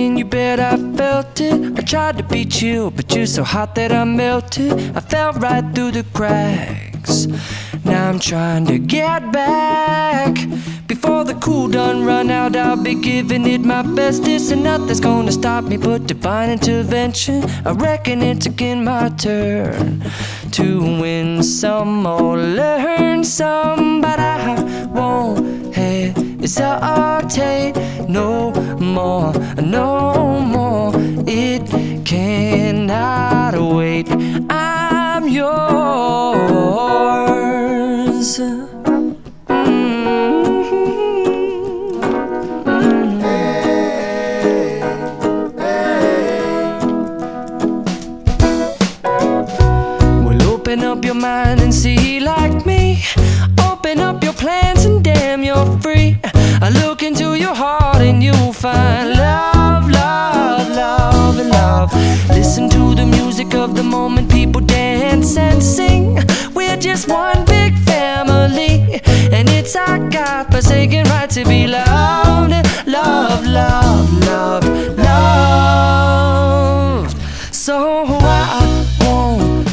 and you bet I felt it. I tried to be chill, but you're so hot that I melted. I fell right through the cracks. Now I'm trying to get back. Before the cool done run out, I'll be giving it my bestest, and nothing's gonna stop me but divine intervention. I reckon it's again my turn to win some or learn some, but I won't hesitate no more, no more. It cannot wait. I'm yours. Open up your mind and see like me. Open up your plans and damn, you're free. I look into your heart and you'll find love, love, love, and love. Listen to the music of the moment, people dance and sing. We're just one big family, and it's our God-forsaken right to be loved. Love, love, love, love. So I won't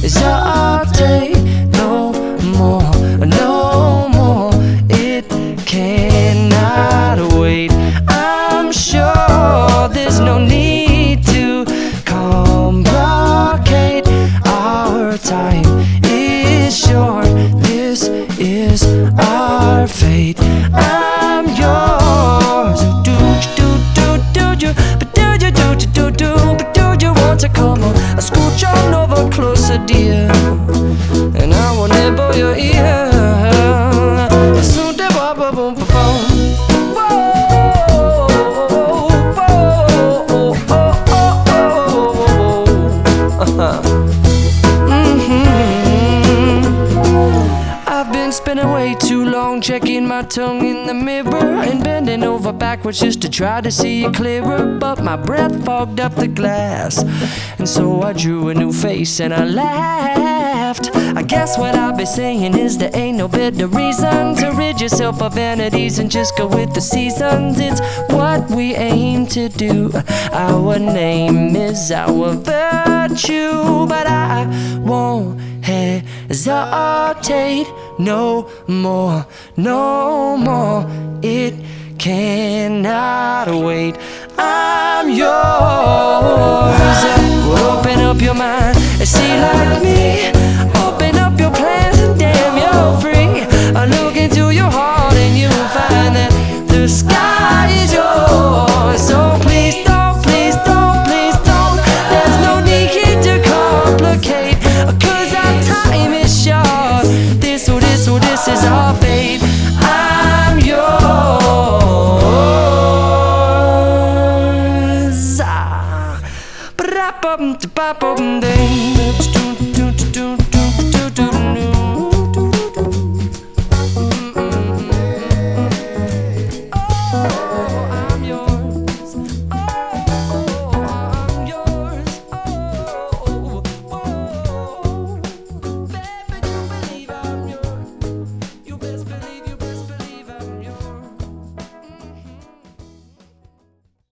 hesitate no more, no more. It cannot wait. I'm sure there's no need to complicate. Our time is short. This is our fate. I'm yours. Do you, but do you, but do you want to come on? I scooch on over closer, dear, and I will nibble your ear. Soon to boom, boom, boom, boom. I've been spending way too long checking my tongue in the mirror and bending over backwards just to try to see it clearer, but my breath fogged up the glass, and so I drew a new face and I laughed. I guess what I'll be saying is there ain't no better reason to rid yourself of vanities and just go with the seasons. It's what we aim to do. Our name is our virtue, but I won't hesitate no more, no more. It cannot wait. I'm yours. Open up your mind and see like me. Open up your plans and damn, you're free. I look into your heart and you'll find that the sky is yours. So please don't, please don't, please don't. There's no need to complicate, 'cause our time is short. This is our fate. I'm yours.